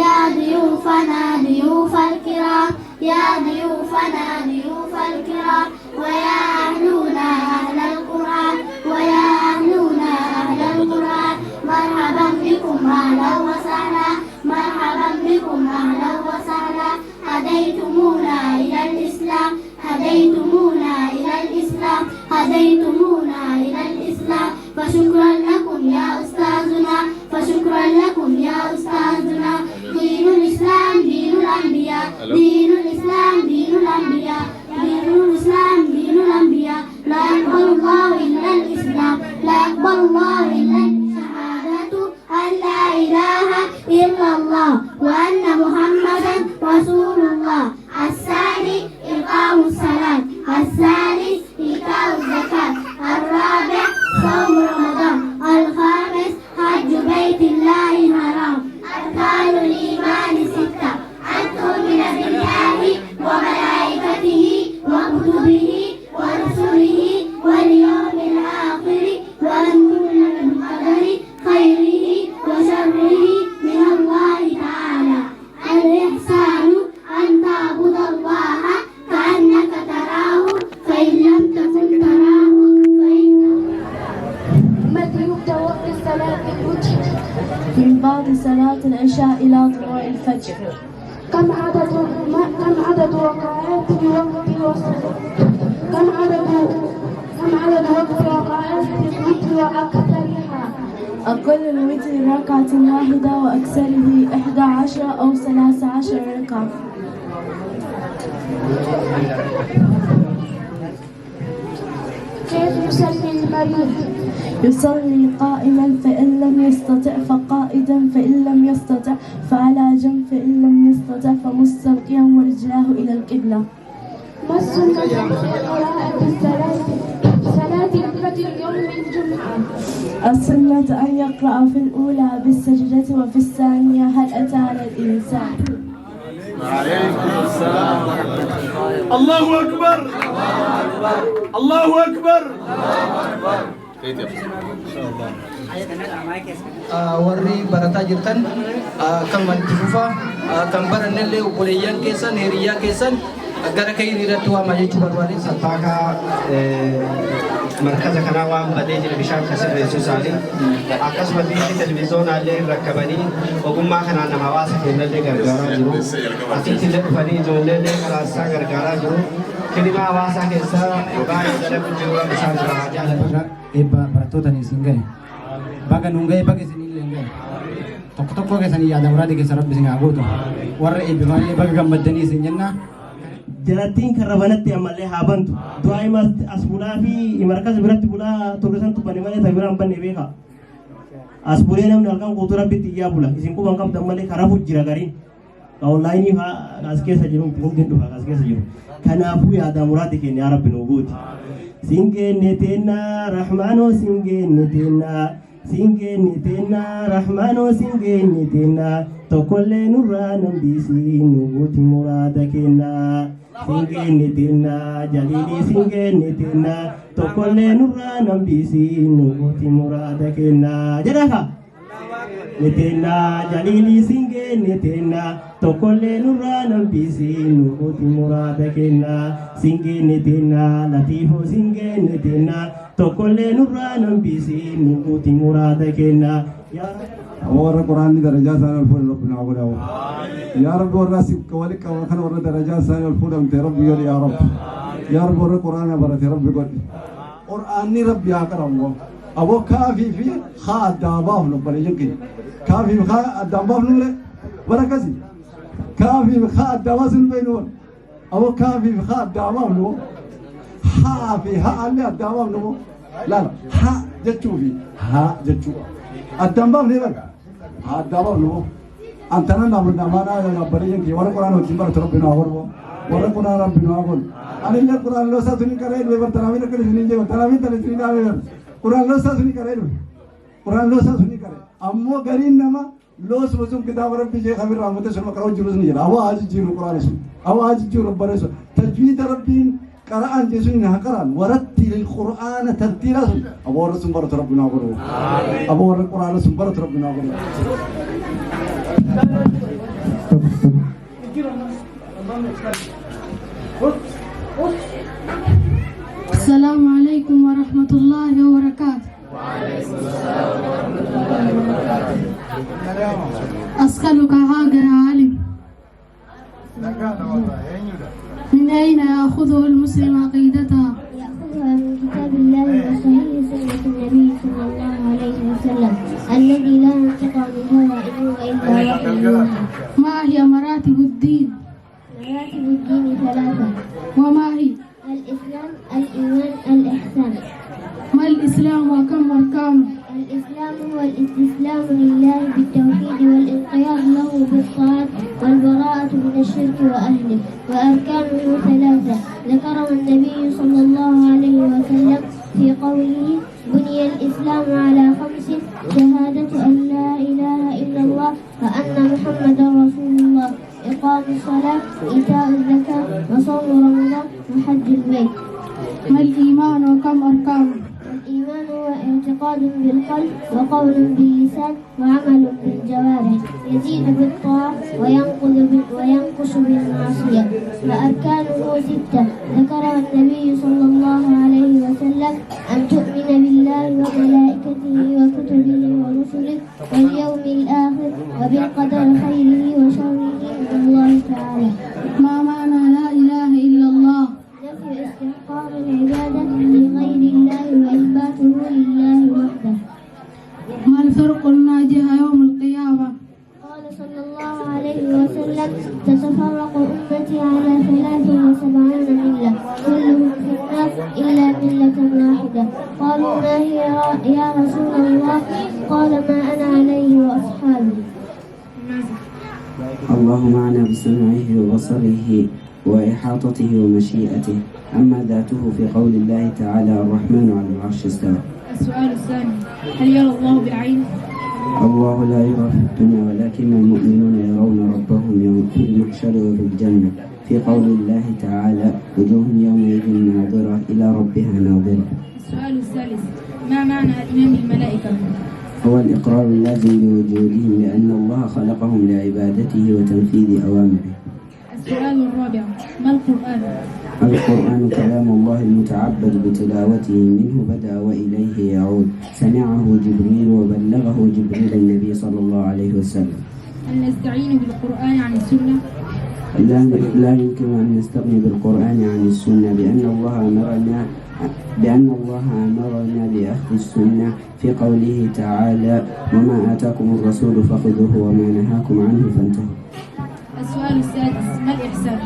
يا ضيوفنا ضيوف الكرام يا ضيوفنا ضيوف الكرام ويا أهلنا أهل القرآن ويا أهلنا أهل القرآن مرحبا بكم أهلا وسهلا مرحبا بكم أهلا وسهلا هديتمونا إلى الإسلام هديتمونا إلى الإسلام هديتمونا إلى الإسلام فشكرا لكم يا أستاذنا فشكرا لكم يا أستاذنا دين الإسلام دين الأنبياء دين الإسلام دين الأنبياء دين الإسلام دين الأنبياء لا يقبل الله إلا الإسلام لا يقبل الله إلا الشهادة أن لا إله إلا الله وأن محمدا رسول الله الثاني إقام الصلاة الثالث إيتاء الزكاة الرابع صوم رمضان الخامس حج بيت الله الحرام أركان الإيمان ستة أن تؤمن بالله وملائكته وكتبه ورسله واليوم الآخر وأن تؤمن بالقدر خيره وشره من الله تعالى الإحسان أن تعبد الله كأنك تراه فإن لم تكن تراه فإنه متى يبدأ وقت صلاة الوتر؟ من بعد صلاة العشاء إلى طلوع الفجر. كم عدد ركعات الوتر والسحر؟ كم عدد وقت ركعات الوتر وأكثرها؟ أقل الوتر ركعة واحدة وأكثره 11 أو 13 ركعة. كيف يصلي المريض؟ يصلي قائما فإن لم يستطع فقائدا فإن لم يستطع فعلى جنب فإن لم يستطع فمستلقيا ورجلاه إلى القبلة. ما السنة في قراءة صلاة الفجر يوم الجمعة؟ السنة أن يقرأ في الأولى بالسجدة وفي الثانية هل أتى على الإنسان. وعليكم السلام الله أكبر الله أكبر warri barataa jirtan kan wanti fufaa kan barannellee obboleeyyan keessan hiriyaa keessan gara kayyin irratti waamaa jechuu barbaade. Sattaakaa markaza kanaa waan badee jira bishaan kasirreessuu isaanii akkasumas biyyi televiizoonaallee rakkabanii ogummaa kanaan nama hawaasa keenyallee gargaaraa jiru. Asiittillee dhufanii ijoolleellee karaasaa gargaaraa jiru. Kilimaa hawaasaa keessaa baay'ee dalagu jiru isaan biraa jaalatu. Eebba barattootanii isin gahe baga nuun gahe baga isinillee hin gahe tokko tokko keessanii yaada muraada keessa rabbi isin haa gootu warra eebbifamillee baga gammaddanii isin jenna. Jalattiin karra banatti ammallee haa bantu du'aa as bulaa fi markaza biratti bulaa tollesan tubbanii malee ta'e biraan banne beeka as bulee namni halkan guutuu rabbitti iyyaa bula isin quban qabdan malee karaa jira gariin onlaayinii fa'aa as keessa jiru hundin dhufa as keessa jiru kanaafuu yaada muraati keenya yaa rabbi nuu guuti. Singene tena Rahmano singene tena Rahmano singene tena tokolle nurra nambisi nuguti murada kenna singene tena jalili singene tena tokolle nurra nambisi nuguti murada kenna jadaka netena jalili singene tena tokolle nurra nambisi nuguti murada kenna singene tena latifo singene tena tokolle nurra nambisi nuguti murada kenna ya ورا قرآن درجات أنا الفول ربنا أقوله يا رب ورا سبك ولك وكان ورا درجات أنا الفول أنت ربي يا رب يا رب ورا قرآن برا ربي قل قرآن ربي أكرم أبو كافي في خاد داباه نبلي يمكن كافي خاد داباه نبلي ولا كذي كافي خاد داباه نبلي أبو كافي خاد داباه نبلي ها في ها اللي داباه نبلي لا لا ها جتشوفي ها جتشو الداباه نبلي هذا لو أنتنا نقول نمانا نبري ينكي ورا قرآن وتجمع تربينا أوربو ورا قرآن ربنا أقول أنا اللي قرآن لو ساتني كريم ويبر ترامين كريم نيجي ترامين تلترين أمير قرآن لو ساتني كريم قرآن لو ساتني كريم أمو قرين نما لو سوسم كتاب ربي جي خبر رحمته سلم كراو جلوس نيجي أو آج جيرو قرآن سو أو آج جيرو ربنا سو تجويد ربين قرآن جسوني نه قرآن ورتل القرآن ترتيلا أبو رسول برت ربنا أقول أبو القرآن رسول برت ربنا أقول السلام عليكم ورحمة الله وبركاته. أسألك هاجر عالم، من أين يأخذه المسلم عقيدته؟ يأخذها من كتاب الله وصحيح سنة النبي صلى الله عليه وسلم الذي لا ينطق عن الهوى إن هو إلا وحي يوحى. ما هي مراتب الدين؟ مراتب الدين ثلاثة. وما هي؟ الإسلام، الإيمان، الإحسان. ما الإسلام وكم أركانه؟ الإسلام هو الاستسلام لله بالتوحيد والانقياد له بالطاعة والبراءة من الشرك وأهله. وأركانه ثلاثة ذكرها النبي صلى الله عليه وسلم في قوله: بني الإسلام على 5: شهادة أن لا إله إلا الله وأن محمدا رسول الله، إقام الصلاة، إيتاء الزكاة، وصوم رمضان، وحج البيت. ما الإيمان وكم أركانه؟ الإيمان هو اعتقاد بالقلب وقول باللسان وعمل بالجوارح، يزيد بالطاعة وينقص بالمعصية. وأركانه 6 ذكرها النبي صلى الله عليه وسلم: أن تؤمن بالله وملائكته وكتبه ورسله واليوم الآخر وبالقدر خيره وشره من الله تعالى. ما معنى لا إله إلا الله؟ نفي استحقاق العبادة لغير الله وإثباته لله وحده. ما الفرق الناجح يوم القيامة؟ قال صلى الله عليه وسلم: تتفرق أمتي على 73 ملة كلهم في النار إلا ملة واحدة. قالوا: ما هي يا رسول الله؟ قال: ما أنا عليه وأصحابي. الله معنا بسمعه وبصره وإحاطته ومشيئته. أما ذاته في قول الله تعالى: الرحمن على العرش استوى. السؤال الثاني: هل يرى الله بالعين؟ الله لا يرى في الدنيا ولكن المؤمنون يرون ربهم يوم في المحشر وفي الجنة في قول الله تعالى: وجوه يومئذ ناظرة إلى ربها ناظرة. السؤال الثالث: ما معنى إمام الملائكة؟ هو الإقرار اللازم بوجودهم لأن الله خلقهم لعبادته وتنفيذ أوامره. السؤال الرابع: ما القرآن؟ القرآن كلام الله المتعبد بتلاوته، منه بدأ وإليه يعود، سمعه جبريل وبلغه جبريل النبي صلى الله عليه وسلم. هل نستعين بالقرآن عن السنة؟ لا يمكن أن نستغني بالقرآن عن السنة بأن الله أمرنا بأخذ السنة في قوله تعالى: وما آتاكم الرسول فخذوه وما نهاكم عنه فانتهوا. السؤال السادس: ما الإحسان؟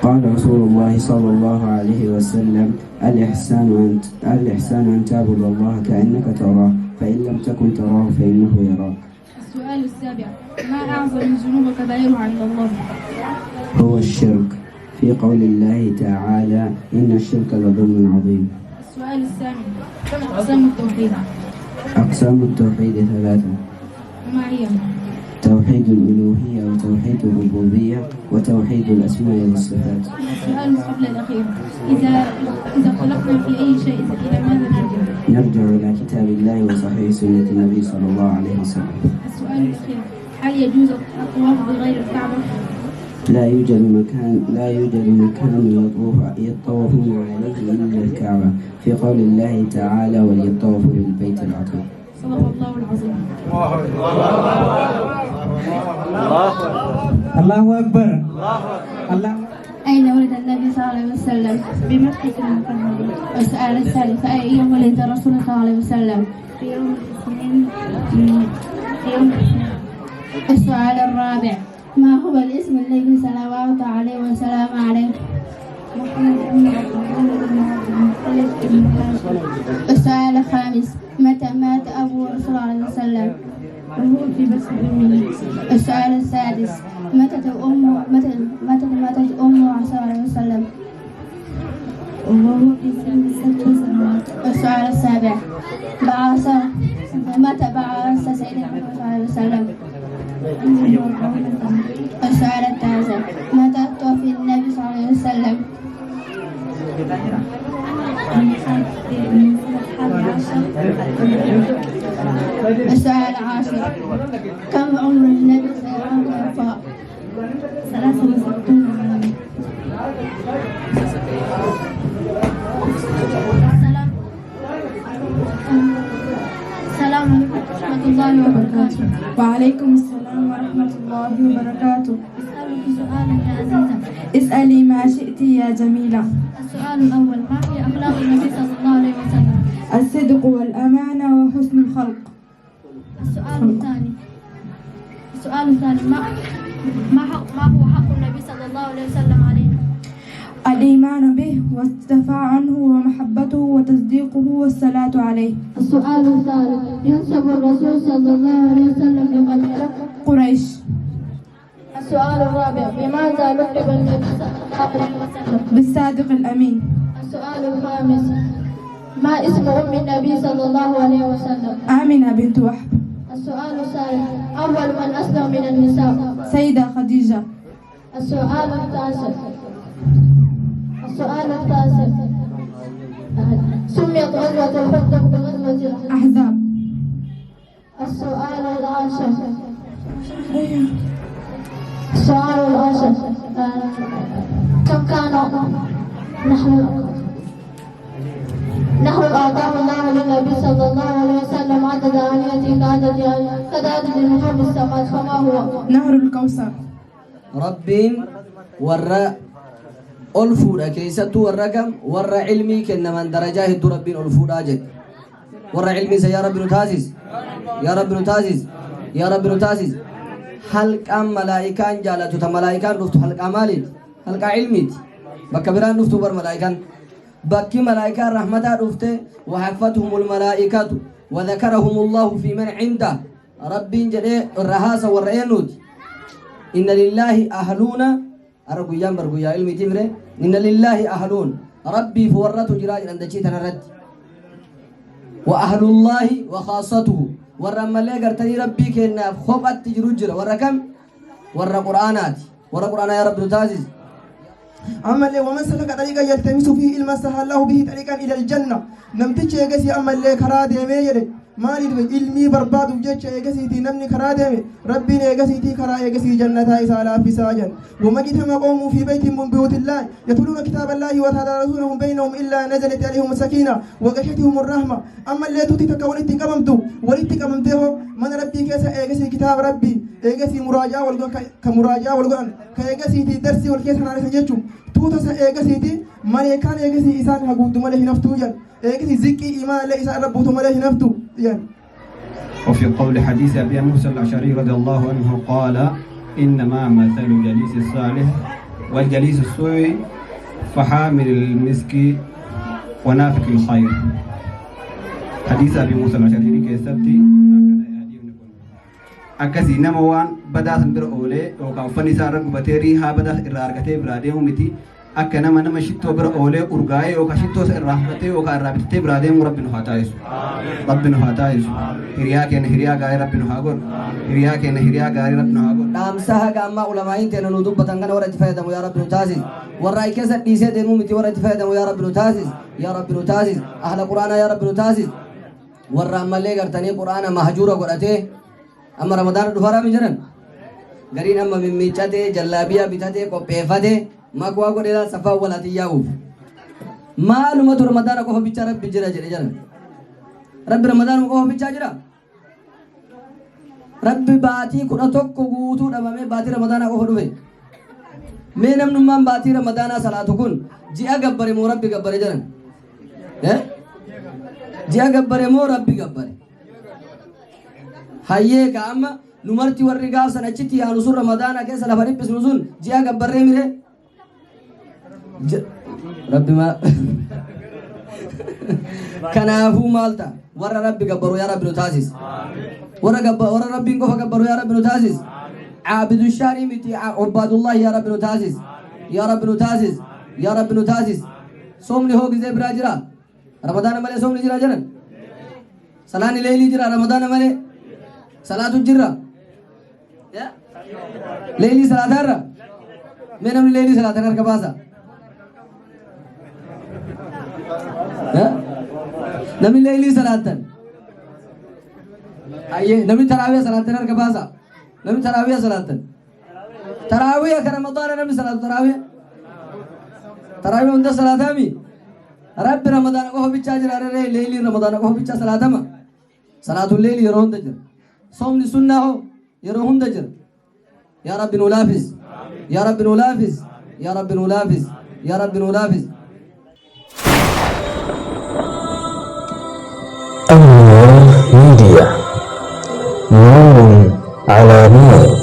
قال رسول الله صلى الله عليه وسلم: الإحسان أن تعبد الله كأنك تراه فإن لم تكن تراه فإنه يراك. السؤال السابع: ما أعظم الذنوب كبائرها عند الله؟ هو الشرك في قول الله تعالى: إن الشرك لظلم عظيم. السؤال الثامن: كم أقسام التوحيد؟ أقسام التوحيد 3: وما هي؟ توحيد الألوهية وتوحيد الربوبية وتوحيد الأسماء والصفات. السؤال قبل الأخير: إذا خلقنا في أي شيء إلى ماذا نرجع؟ نرجع إلى كتاب الله وصحيح سنة النبي صلى الله عليه وسلم. السؤال الأخير: هل يجوز الطواف بغير الكعبة؟ لا يوجد مكان يطوفون عليه إلا الكعبة في قول الله تعالى: وليطوفوا بالبيت العتيق. صدق الله العظيم. الله أكبر. الله. أين ولد النبي صلى الله عليه وسلم؟ بمكة المكرمة. السؤال الثالث: أي يوم ولد الرسول صلى الله عليه وسلم؟ في يوم الاثنين. السؤال الرابع: ما هو الاسم الذي صلوات عليه وسلام عليه؟ محمد بن عبد الله بن عبد المطلب بن هاشم. السؤال الخامس: متى مات أبو رسول الله صلى الله عليه وسلم؟ وهو في بطن أمه. السؤال السادس: متى ماتت أمه صلى الله عليه وسلم؟ وهو في سن 6 سنوات. السؤال السابع: متى بعث سيدنا محمد صلى الله عليه وسلم؟ السؤال التاسع: متى توفي النبي صلى الله عليه وسلم؟ السؤال العاشر: كم عمر النبي صلى الله عليه وسلم؟ 63 وعليكم السلام ورحمة الله وبركاته. أسألك سؤالا يا عزيزة. اسألي ما شئت يا جميلة. السؤال الأول: ما هي أخلاق النبي صلى الله عليه وسلم؟ الصدق والأمانة وحسن الخلق. السؤال الثاني ما هو حق النبي صلى الله عليه وسلم علينا؟ الإيمان به والدفاع عنه ومحبته وتصديقه والصلاة عليه. السؤال الثالث: ينسب الرسول صلى الله عليه وسلم لقبيلة قريش. السؤال الرابع: بماذا لقب النبي صلى الله عليه وسلم؟ بالصادق الأمين. السؤال الخامس: ما اسم أم النبي صلى الله عليه وسلم؟ آمنة بنت وهب. السؤال الثالث: أول من أسلم من النساء؟ سيدة خديجة. السؤال التاسع: سميت غزوة الخندق بغزوة أحزاب. السؤال العاشر كم كانوا نحو أعطاه الله للنبي صلى الله عليه وسلم عدد آليته كعدد نجوم السماء، فما هو؟ نهر الكوثر. ربين ورّا ألفودا كيستو ورّكم ورّا علمي كنا من درجاه الدو ربين ألفودا جد ورّا علمي يا رب نتاسس يا رب نتاسس يا رب نتاسس حلق ملائكان جالتو تملائكان رفتو حلق مالي حلق علميت بكبران رفتو بر ملائكان بكي ملائكة رحمة رفته وحفتهم الملائكة وذكرهم الله في من عنده ربي جدي الرهاسة والرئينوت إن لله أهلون أرجويان برجويا علمي تمره إن لله أهلون ربي فورته جراج عند شيء تنرد وأهل الله وخاصته ورّا ملء قرتني ربي كنا خبأت تجرجر ورّا كم ورّا قرآنات ورّا قرآن يا رب نتازز أما اللي ومن سلك طريقا يلتمس فيه علما سهل الله به طريقا إلى الجنة نمتج يجسي أما اللي كرادة ميجري مالي علمي برباد وجدش يجسي تي نمني كرادة ربي يجسي تي كرا يجسي جنة إسالة في ساجن وما جتهم قوموا في بيت من بيوت الله يتلون كتاب الله ويتدارسونهم بينهم إلا نزلت عليهم السكينة وغشتهم الرحمة أما اللي توتي تكولت كممتو ولت كممته من ربي كيسا يجسي كتاب ربي يجسي مراجعة والقرآن كمراجعة والقرآن كيجسي تي درسي والكيس على سجدهم توتا سيجسي تي ملائكان يجسي إسان هقود مله نفتو جن يجسي زكي إيمان لا إسان ربوت مله نفتو جن. وفي قول حديث أبي موسى الأشعري رضي الله عنه قال إنما مثل الجليس الصالح والجليس السوء فحامل المسك ونافق الخير. حديث أبي موسى الأشعري كيستي akkasii nama waan badaa san bira oolee yookaan uffanni isaa irra gubateerii haa badaa irraa argatee biraa deemu miti akka nama shittoo bira oolee urgaa'ee yookaan shittoo isa irraa fudhatee yookaan irraa bitatee biraa deemu rabbi nu haa taasisu. Rabbi nu haa taasisu. Hiriyaa keenya hiriyaa gaarii rabbi nu haa godhu. Hiriyaa keenya hiriyaa gaarii rabbi nu haa godhu. dhaamsa haga ammaa ulamaa'iin teena nu dubbatan kana warra itti fayyadamu yaa rabbi nu taasisu. warra ay keessa dhiisee deemuu miti warra itti fayyadamu yaa rabbi nu taasisu. yaa rabbi nu taasisu. ahla quraanaa yaa rabbi nu taasisu. warra ammallee gartanii quraana mahjuura godhatee amma ramadaan dhufaraa mi jiran gariin amma mimmiiccatee jallaabiyaa bitatee qopheeffatee makwaa godheedhaan safaa walaatiin yaa'uuf maalumatu ramadaana qofa bichaa rabbi jira jedhe jiran rabbi ramadaana qofa bichaa jira rabbi baatii 11 guutuu dhabamee baatii ramadaana qofa dhufe mee namnummaan baatii ramadaanaa salaatu kun ji'a gabbare moo rabbi gabbare jiran ji'a gabbare moo rabbi gabbare hayyee ka amma numarti warri gaafsan achitti yaanu sun ramadaana keessa lafa dhiphisnu sun ji'a gabbarree mire rabbi ma kanaafuu maalta warra rabbi gabbaru yaa rabbi nu taasis warra rabbiin qofa gabbaru yaa rabbi nu taasis caabidu shaanii miti ubaadullahi yaa rabbi nu taasis yaa rabbi nu taasis yaa rabbi nu taasis soomni hoo gizee biraa jira ramadaana malee soomni jira jiran salaani leelii jira ramadaana malee salaatu jirra leelii salaatarra mee namni leelii salaatan harka baasa namni leelii salaatan ayyee namni taraawiya salaatan harka baasa namni taraawiya salaatan taraawiya ka ramadaana namni salaatu taraawiya hunda salaatami rabbi ramadaana qofa bichaa jira leelii ramadaana qofa bichaa salaatama salaatu leelii yeroo hunda jira صوم سنة يروهم دجر يا رب نلافز يا رب نلافز يا رب نلافز يا رب نلافز. النور ميديا، نور على نور.